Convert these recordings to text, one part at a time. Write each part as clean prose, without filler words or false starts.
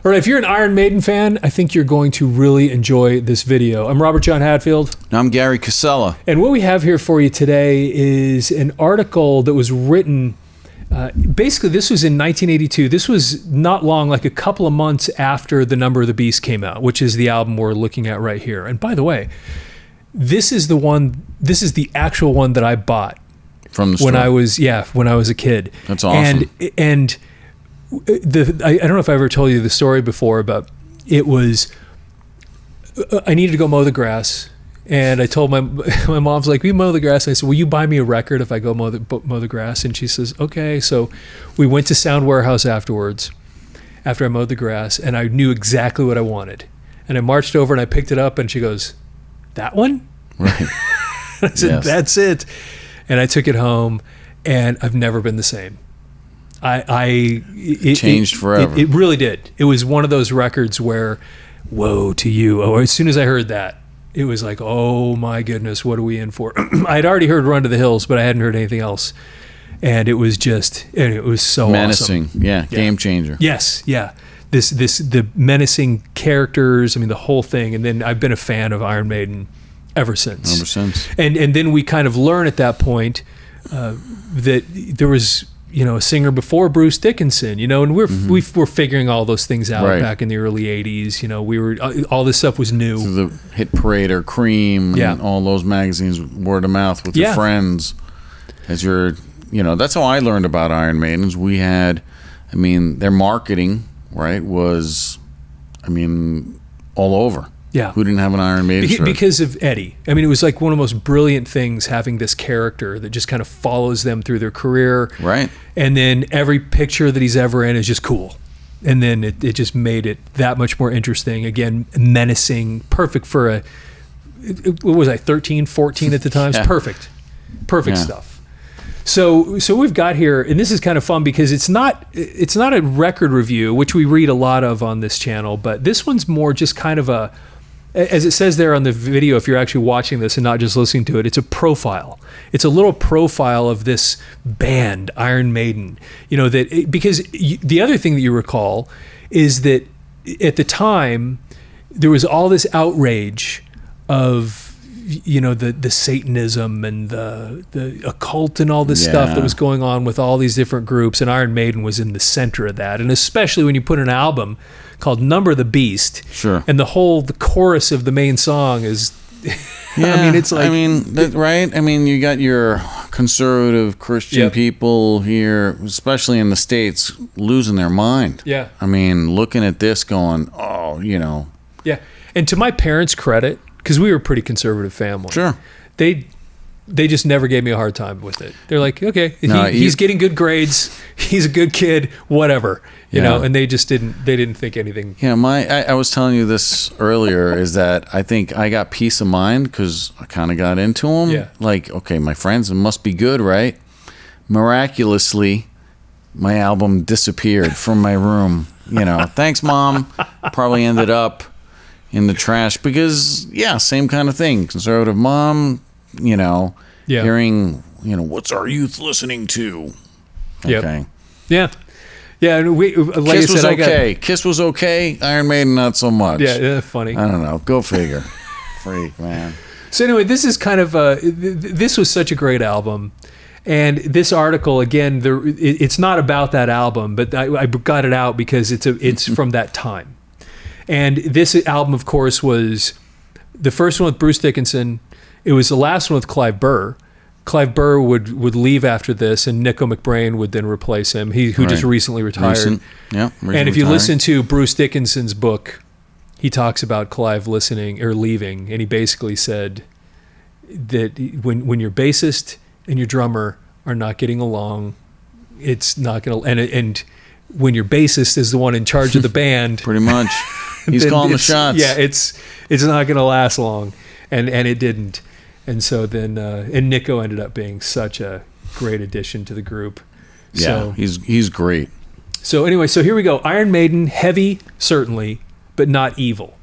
All right, if you're an Iron Maiden fan, I think you're going to really enjoy this video. I'm Robert John Hadfield. I'm Gary Casella. And what we have here for you today is an article that was written, basically this was in 1982. This was not long, like a couple of months after The Number of the Beast came out, which is the album we're looking at right here. And by the way, this is the actual one that I bought from the store. when I was a kid. That's awesome. And I don't know if I ever told you the story before, but it was, I needed to go mow the grass, and I told my mom's like, "We mow the grass." And I said, "Will you buy me a record if I go mow the grass?" And she says, "Okay." So we went to Sound Warehouse afterwards, after I mowed the grass, and I knew exactly what I wanted. And I marched over and I picked it up, and she goes, "That one?" Right. I said, Yes. "That's it." And I took it home, and I've never been the same. It changed forever. It really did. It was one of those records where, woe to you. Oh, as soon as I heard that, it was like, oh my goodness, what are we in for? I had already heard Run to the Hills, but I hadn't heard anything else. And it was so menacing. awesome. Yeah, game changer. Yes, yeah. The menacing characters, I mean, the whole thing. And then I've been a fan of Iron Maiden ever since. And then we kind of learn at that point that there was, a singer before Bruce Dickinson, and we were figuring all those things out back in the early 80s. We were, all this stuff was new. So the Hit Parade or Cream and all those magazines, word of mouth with your friends. As you're, that's how I learned about Iron Maidens. We had, their marketing, was, all over. Yeah. Who didn't have an Iron Maiden shirt? Because of Eddie. It was like one of the most brilliant things, having this character that just kind of follows them through their career. Right. And then every picture that he's ever in is just cool. And then it just made it that much more interesting. Again, menacing, perfect for what was I, 13, 14 at the time? It's perfect. Perfect stuff. So we've got here, and this is kind of fun because it's not a record review, which we read a lot of on this channel, but this one's more just kind of a, as it says there on the video, if you're actually watching this and not just listening to it, it's a profile. It's a little profile of this band, Iron Maiden. Because the other thing that you recall is that at the time, there was all this outrage of, the Satanism and the occult and all this stuff that was going on with all these different groups, and Iron Maiden was in the center of that. And especially when you put an album called Number of the Beast, and the chorus of the main song is, it's like, right? You got your conservative Christian people here, especially in the States, losing their mind. Yeah. Looking at this going, Yeah. And to my parents' credit, because we were a pretty conservative family. Sure. They just never gave me a hard time with it. They're like, okay, he's getting good grades. He's a good kid, whatever, and they just didn't think anything. Yeah. I was telling you this earlier is that I think I got peace of mind because I kind of got into them. Yeah. Like, okay, my friends, it must be good, right? Miraculously, my album disappeared from my room. Thanks, Mom. Probably ended up in the trash because same kind of thing. Conservative mom, hearing, what's our youth listening to? Okay. Yep. Yeah. Kiss was okay. Kiss was okay. Iron Maiden, not so much. Yeah. Funny. I don't know. Go figure. Freak, man. So anyway, this is kind of this was such a great album. And this article, again, it's not about that album, but I got it out because it's from that time. And this album, of course, was the first one with Bruce Dickinson. It was the last one with Clive Burr. Clive Burr would leave after this, and Nico McBrain would then replace him, who just recently retired. And if you listen to Bruce Dickinson's book, he talks about Clive listening or leaving, and he basically said that when your bassist and your drummer are not getting along, it's not going to... And when your bassist is the one in charge of the band... Pretty much. He's calling the shots. Yeah, it's not going to last long, and it didn't. And so then, and Nico ended up being such a great addition to the group. Yeah, he's great. So anyway, so here we go. Iron Maiden, heavy, certainly, but not evil.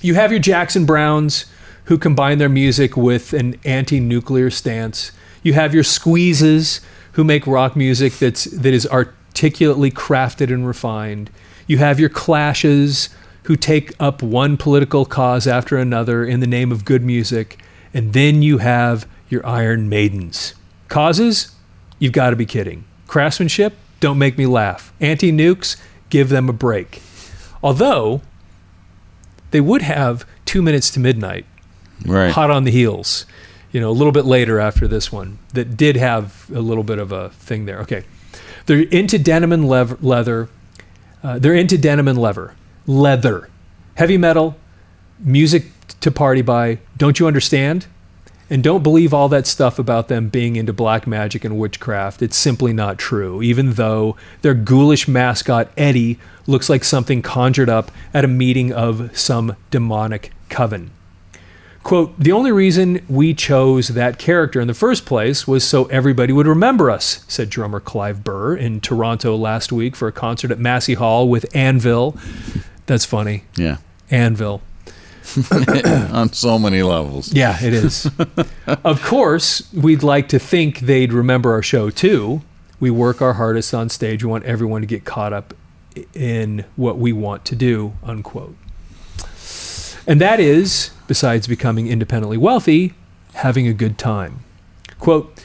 You have your Jackson Browns, who combine their music with an anti-nuclear stance. You have your Squeezes, who make rock music that is articulately crafted and refined. You have your Clashes, who take up one political cause after another in the name of good music. And then you have your Iron Maidens. Causes? You've got to be kidding. Craftsmanship? Don't make me laugh. Anti-nukes? Give them a break. Although, they would have 2 Minutes to Midnight, Right. hot on the heels, a little bit later after this one, that did have a little bit of a thing there. Okay. They're into denim and leather. They're into denim and leather. Heavy metal, music to party by. Don't you understand? And don't believe all that stuff about them being into black magic and witchcraft. It's simply not true, even though their ghoulish mascot, Eddie, looks like something conjured up at a meeting of some demonic coven. Quote, the only reason we chose that character in the first place was so everybody would remember us, said drummer Clive Burr in Toronto last week for a concert at Massey Hall with Anvil. That's funny. Yeah. Anvil. On so many levels. Yeah, it is. Of course, we'd like to think they'd remember our show too. We work our hardest on stage. We want everyone to get caught up in what we want to do, unquote. And that is, besides becoming independently wealthy, having a good time. Quote,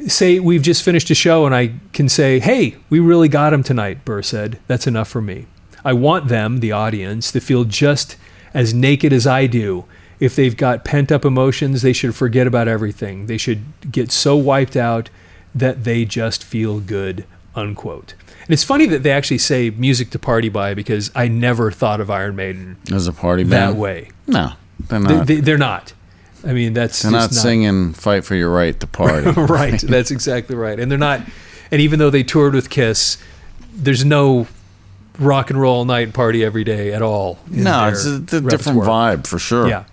say we've just finished a show and I can say, hey, we really got him tonight, Burr said. That's enough for me. I want them, the audience, to feel just as naked as I do. If they've got pent-up emotions, they should forget about everything. They should get so wiped out that they just feel good, unquote. And it's funny that they actually say music to party by, because I never thought of Iron Maiden As a party band? that way. No, they're not. They're not. I mean, that's They're just not singing Fight for Your Right to Party. Right, that's exactly right. And they're not, and even though they toured with Kiss, there's no rock and roll night party every day at all. No, it's a different vibe for sure. Yeah.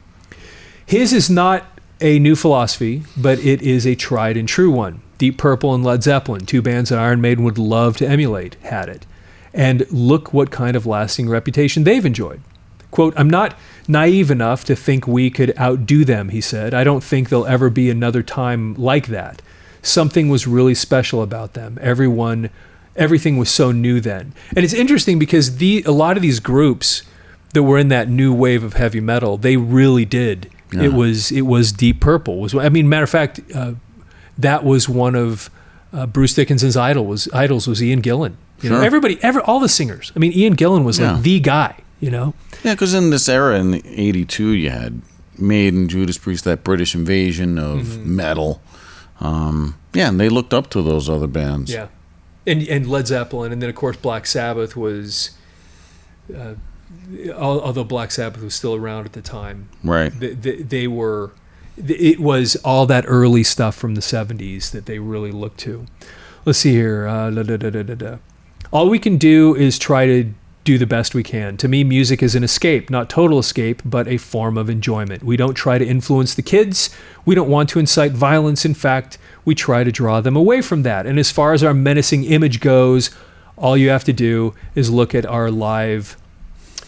His is not a new philosophy, but it is a tried and true one. Deep Purple and Led Zeppelin, two bands that Iron Maiden would love to emulate, had it. And look what kind of lasting reputation they've enjoyed. Quote, I'm not naive enough to think we could outdo them, he said. I don't think there'll ever be another time like that. Something was really special about them. Everything was so new then. And it's interesting because a lot of these groups that were in that new wave of heavy metal, they really did. Yeah. It was Deep Purple. Matter of fact, that was one of Bruce Dickinson's idols was Ian Gillan. Sure. All the singers. Ian Gillan was like the guy. Yeah, because in this era, in '82, you had Maiden, Judas Priest, that British invasion of metal. And they looked up to those other bands. Yeah. And Led Zeppelin, and then of course Black Sabbath was, although Black Sabbath was still around at the time, right? They were. It was all that early stuff from the '70s that they really looked to. Let's see here. All we can do is try to do the best we can. To me, music is an escape, not total escape, but a form of enjoyment. We don't try to influence the kids. We don't want to incite violence. In fact, we try to draw them away from that. And as far as our menacing image goes, all you have to do is look at our live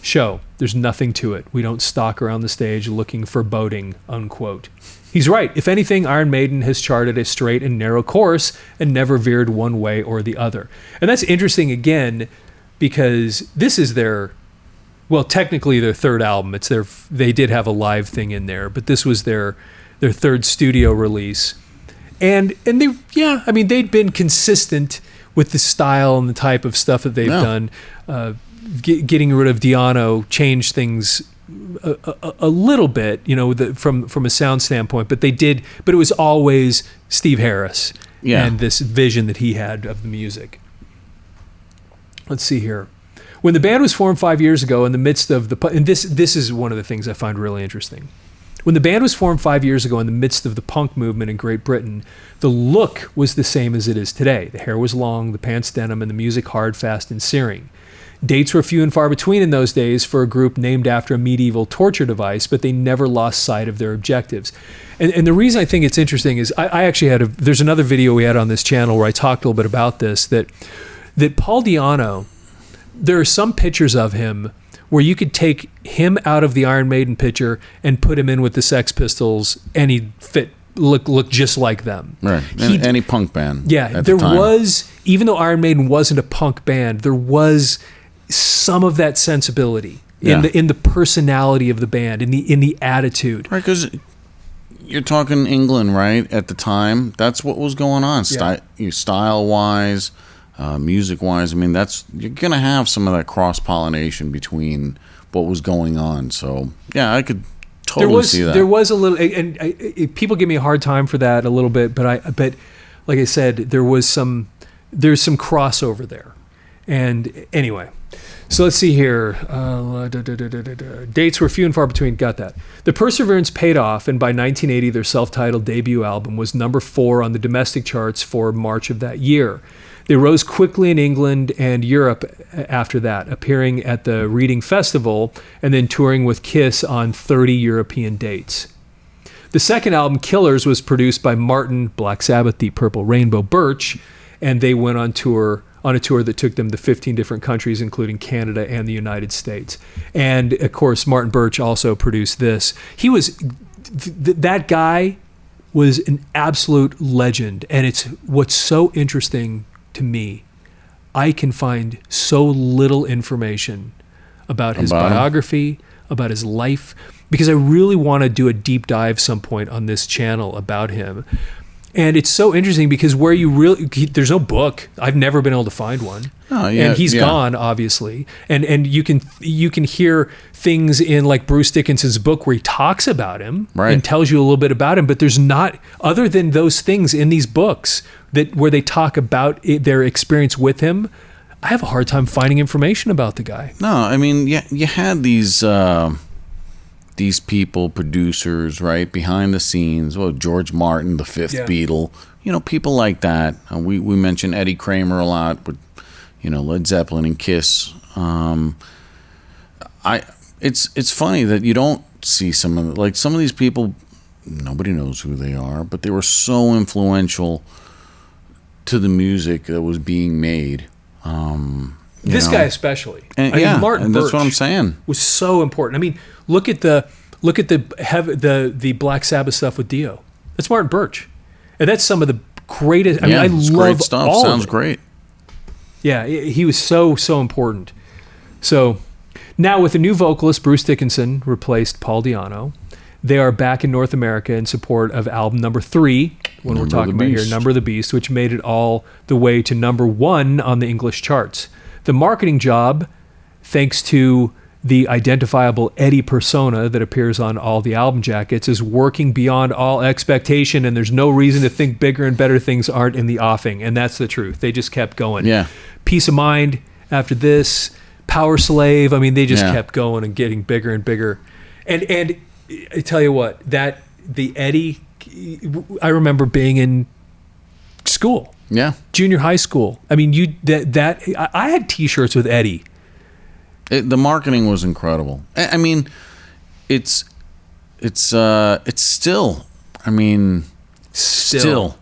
show. There's nothing to it. We don't stalk around the stage looking foreboding, unquote. He's right. If anything, Iron Maiden has charted a straight and narrow course and never veered one way or the other. And that's interesting, again, because this is technically their third album. They did have a live thing in there, but this was their third studio release. And they'd been consistent with the style and the type of stuff that they've done. Getting rid of Di'Anno changed things a little bit, from a sound standpoint, but it was always Steve Harris and this vision that he had of the music. Let's see here. When the band was formed 5 years ago in the midst of and this is one of the things I find really interesting. When the band was formed 5 years ago in the midst of the punk movement in Great Britain, the look was the same as it is today. The hair was long, the pants denim, and the music hard, fast, and searing. Dates were few and far between in those days for a group named after a medieval torture device, but they never lost sight of their objectives. And the reason I think it's interesting is I actually there's another video we had on this channel where I talked a little bit about this, that Paul Di'Anno, there are some pictures of him where you could take him out of the Iron Maiden picture and put him in with the Sex Pistols and he'd fit look just like them. Right. Any punk band. Yeah, at there the time. was, even though Iron Maiden wasn't a punk band, there was some of that sensibility in the personality of the band, in the attitude. Right, because you're talking England, right? At the time, that's what was going on, style-wise, music-wise. I mean, you're gonna have some of that cross-pollination between what was going on. So yeah, I could totally see that. There was a little, and people give me a hard time for that a little bit, but like I said, there's some crossover there. And anyway, so let's see here. Dates were few and far between. Got that. The perseverance paid off, and by 1980, their self-titled debut album was number 4 on the domestic charts for March of that year. They rose quickly in England and Europe after that, appearing at the Reading Festival and then touring with Kiss on 30 European dates. The second album, Killers, was produced by Martin Black Sabbath, the Purple Rainbow Birch, and they went on a tour that took them to 15 different countries, including Canada and the United States. And of course, Martin Birch also produced this. He was that guy was an absolute legend, and it's what's so interesting to me. I can find so little information about his biography, about his life, because I really want to do a deep dive some point on this channel about him. And it's so interesting because there's no book. I've never been able to find one. Oh, yeah, and he's gone, obviously. And you can hear things in like Bruce Dickinson's book where he talks about him and tells you a little bit about him. But there's not, other than those things in these books where they talk about their experience with him, I have a hard time finding information about the guy. No, I mean, you had these people, producers, right, behind the scenes. Well, George Martin, the fifth Beatle, people like that. We mentioned Eddie Kramer a lot, with Led Zeppelin and Kiss. It's funny that you don't see some of these people. Nobody knows who they are, but they were so influential to the music that was being made. This guy especially. And, Martin and that's Birch what I'm saying. was so important. I mean, look at the Black Sabbath stuff with Dio. That's Martin Birch, and that's some of the greatest. I mean, I love great stuff. all Sounds of it. great. Yeah, he was so important. So now with a new vocalist, Bruce Dickinson replaced Paul Di'Anno. They are back in North America in support of album number 3, when we're talking about here, Number of the Beast, which made it all the way to number 1 on the English charts. The marketing job, thanks to the identifiable Eddie persona that appears on all the album jackets, is working beyond all expectation, and there's no reason to think bigger and better things aren't in the offing, and that's the truth. They just kept going. Yeah. Peace of Mind after this, Power Slave, I mean, they just kept going and getting bigger and bigger. And I tell you what, the Eddie, I remember being in school. Yeah. Junior high school. I mean, I had T-shirts with Eddie. The marketing was incredible. I mean, it's still. I mean, still.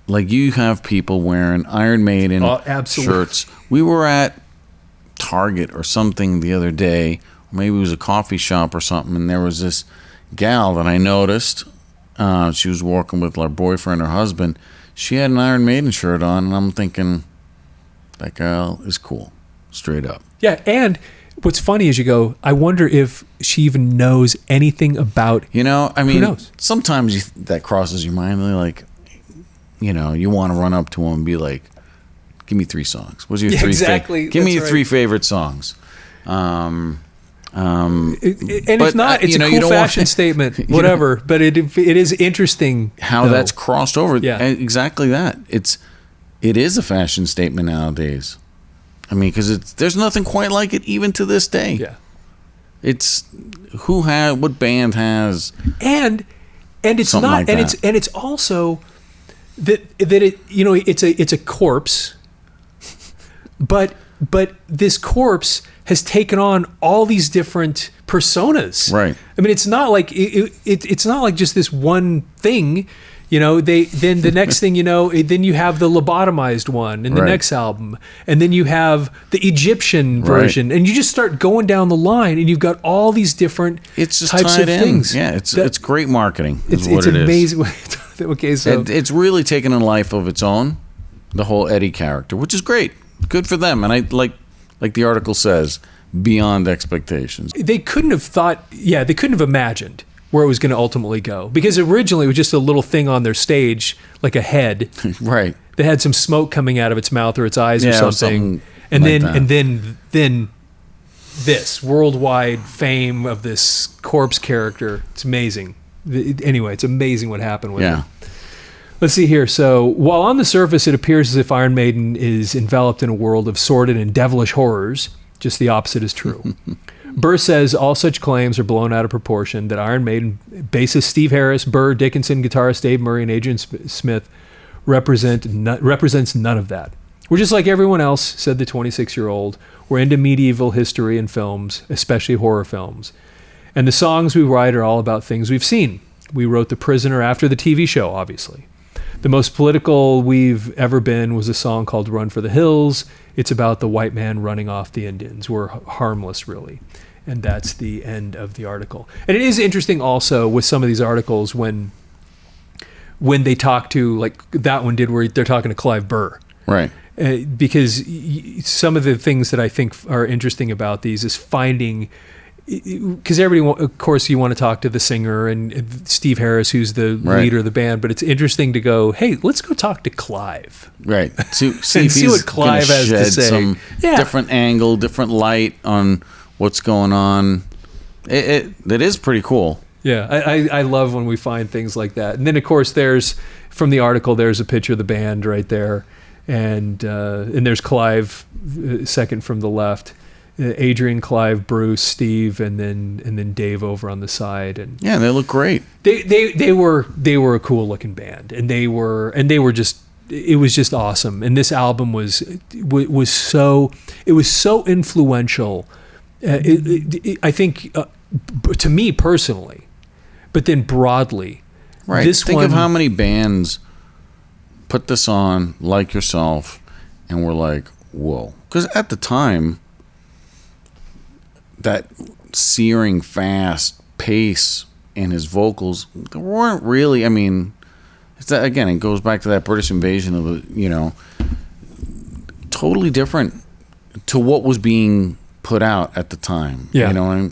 Like, you have people wearing Iron Maiden shirts. We were at Target or something the other day. Maybe it was a coffee shop or something, and there was this gal that I noticed. She was walking with her boyfriend or husband. She had an Iron Maiden shirt on, and I'm thinking, that girl is cool, straight up. Yeah, and what's funny is you go, I wonder if she even knows anything about. I mean, who knows? Sometimes that crosses your mind. Like, you want to run up to him and be like, "Give me 3 songs. What's your 3 exactly? Give me your 3 favorite songs." If not, it's a cool fashion statement, whatever. But it is interesting how that's crossed over. Yeah, exactly that. It is a fashion statement nowadays. I mean, because there's nothing quite like it even to this day. Yeah, it's what band has, and it's not, like and it's also that it's a corpse, but this corpse has taken on all these different personas. Right. I mean, it's not like it's not like just this one thing. Then the next thing you know, then you have the lobotomized one in the next album, and then you have the Egyptian version, and you just start going down the line, and you've got all these different types of things. Yeah, it's great marketing. It's amazing. Okay, so it's really taken a life of its own, the whole Eddie character, which is great. Good for them, and I like the article says, beyond expectations. They couldn't have thought. Yeah, they couldn't have imagined where it was going to ultimately go, because originally it was just a little thing on their stage, like a head, right? That had some smoke coming out of its mouth or its eyes or something, and like then this worldwide fame of this corpse character. It's amazing. Anyway, it's amazing what happened with it. Let's see here. So, while on the surface it appears as if Iron Maiden is enveloped in a world of sordid and devilish horrors, just the opposite is true. Burr says all such claims are blown out of proportion, that Iron Maiden bassist Steve Harris, Burr, Dickinson, guitarist Dave Murray, and Adrian Smith represents none of that. We're just like everyone else, said the 26-year-old. We're into medieval history and films, especially horror films. And the songs we write are all about things we've seen. We wrote The Prisoner after the TV show, obviously. The most political we've ever been was a song called Run for the Hills. It's about the white man running off the Indians. We're harmless, really. And that's the end of the article. And it is interesting also with some of these articles when they talk to, like that one did, where they're talking to Clive Burr. Right. Because some of the things that I think are interesting about these is finding... Because everybody, of course, you want to talk to the singer and Steve Harris, who's the leader of the band, but it's interesting to go, hey, let's go talk to Clive. Right. See what Clive has to say. Some different angle, different light on what's going on. It is pretty cool. Yeah, I love when we find things like that. And then, of course, from the article, there's a picture of the band right there. And there's Clive, second from the left. Adrian, Clive, Bruce, Steve, and then Dave over on the side, and yeah, they look great. They were a cool looking band, and they were just, it was just awesome. And this album was so influential. I think to me personally, but then broadly, right. Think of how many bands put this on, like yourself, and were like, whoa, because at the time, that searing fast pace in his vocals, there weren't really, I mean, again, it goes back to that British invasion of the, totally different to what was being put out at the time. Yeah.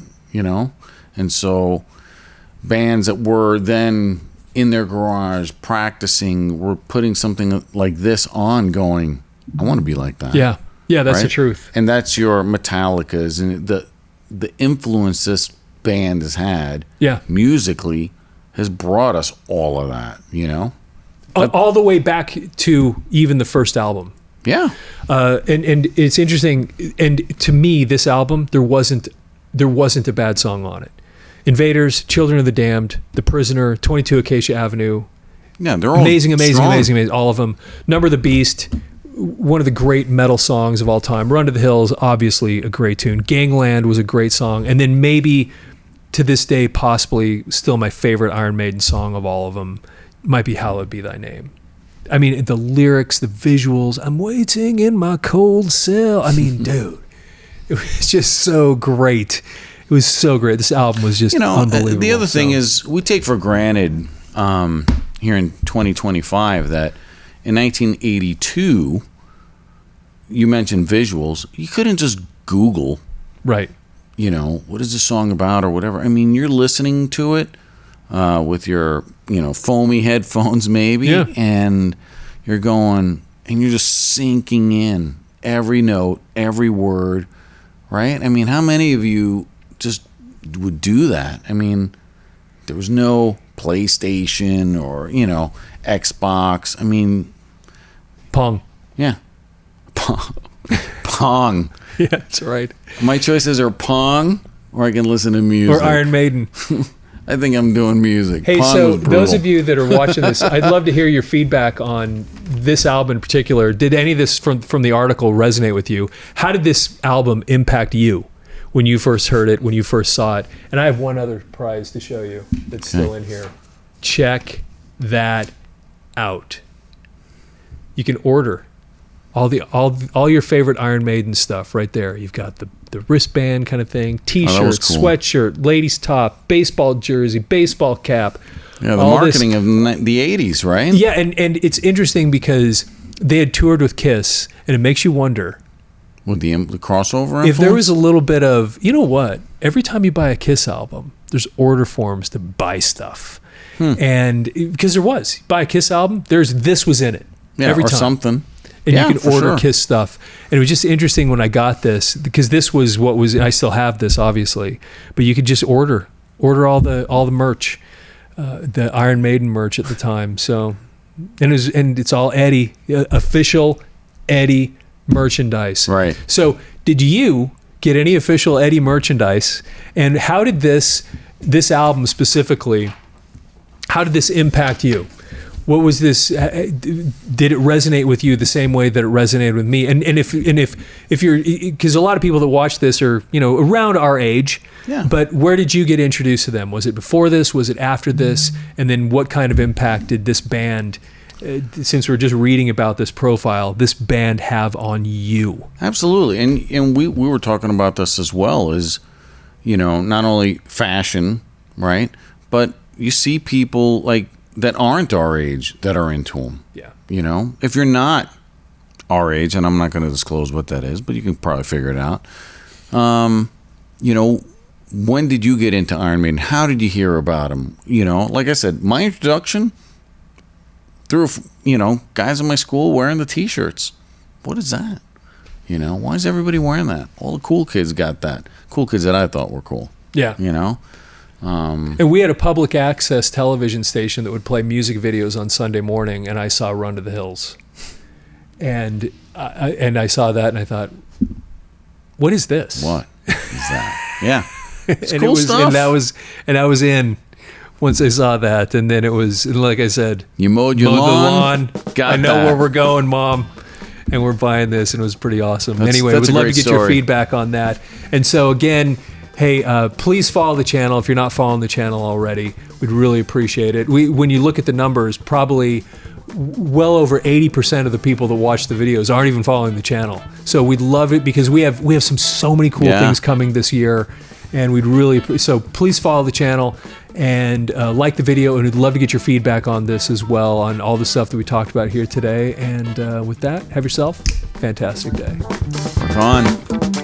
And so bands that were then in their garage practicing were putting something like this on, going, I want to be like that. Yeah. Yeah, that's the truth. And that's your Metallicas and the influence this band has had musically has brought us all of that, all the way back to even the first album. And it's interesting, and to me, this album, there wasn't a bad song on it. Invaders, Children of the Damned, The Prisoner, 22 Acacia Avenue. Yeah, they're all amazing, all of them. Number of the Beast, one of the great metal songs of all time. Run to the Hills, obviously a great tune. Gangland was a great song. And then maybe to this day, possibly still my favorite Iron Maiden song of all of them might be Hallowed Be Thy Name. I mean, the lyrics, the visuals, I'm waiting in my cold cell. I mean, dude, it was just so great. It was so great. This album was just unbelievable. The other thing is, we take for granted here in 2025 that in 1982, you mentioned visuals. You couldn't just Google, right? What is this song about or whatever. I mean, you're listening to it with your, foamy headphones maybe, and you're going, and you're just sinking in every note, every word, right? I mean, how many of you just would do that? I mean, there was no PlayStation or, Xbox. I mean, Pong. Yeah. Pong. Yeah, that's right. My choices are Pong, or I can listen to music. Or Iron Maiden. I think I'm doing music. Hey, Pong so those of you that are watching this, I'd love to hear your feedback on this album in particular. Did any of this from the article resonate with you? How did this album impact you when you first heard it, when you first saw it? And I have one other prize to show you that's still in here. Check that out, you can order all your favorite Iron Maiden stuff right there. You've got the wristband kind of thing, T-shirt, cool. sweatshirt, ladies top, baseball jersey, baseball cap. Yeah, the marketing of the 80s, right? Yeah, and it's interesting because they had toured with Kiss, and it makes you wonder. With the crossover influence? If there was a little bit of, you know what? Every time you buy a Kiss album, there's order forms to buy stuff. And because there was. Buy a Kiss album, this was in it. Yeah, every or time. something. And Yeah, you can for order sure. Kiss stuff. And it was just interesting when I got this, because this was what was, I still have this, obviously, but you could just order all the merch, the Iron Maiden merch at the time. So, and it's all Eddie, official Eddie merchandise. Right. So did you get any official Eddie merchandise? And how did this album specifically, how did this impact you? What was this? Did it resonate with you the same way that it resonated with me? And if you're, because a lot of people that watch this are, you know, around our age. Yeah. But where did you get introduced to them? Was it before this? Was it after this? And then what kind of impact did this band, since we're just reading about this profile, this band have on you? Absolutely. And we were talking about this as well, as, you know, not only fashion, right? But you see people like that aren't our age that are into them. Yeah. You know, if you're not our age, and I'm not going to disclose what that is, but you can probably figure it out. You know, when did you get into Iron Maiden? How did you hear about them? You know, like I said, my introduction through, you know, guys in my school wearing the T-shirts. What is that? You know, why is everybody wearing that? All the cool kids got that. Cool kids that I thought were cool. Yeah. You know? And we had a public access television station that would play music videos on Sunday morning, and I saw Run to the Hills. And I saw that, and I thought, what is this? What is that? Yeah. It's And cool stuff. And I was in once I saw that, and then it was, and like I said, You mowed your mow the lawn. Got I know that. where we're going, Mom. And we're buying this, and it was pretty awesome. Anyway, that's we'd a love to great get your story. feedback on that. And so again, hey, please follow the channel if you're not following the channel already. We'd really appreciate it. When you look at the numbers, probably well over 80% of the people that watch the videos aren't even following the channel. So we'd love it because we have so many cool things coming this year, and we'd really so please follow the channel and like the video, and we'd love to get your feedback on this as well, on all the stuff that we talked about here today. And with that, have yourself a fantastic day. Rock on.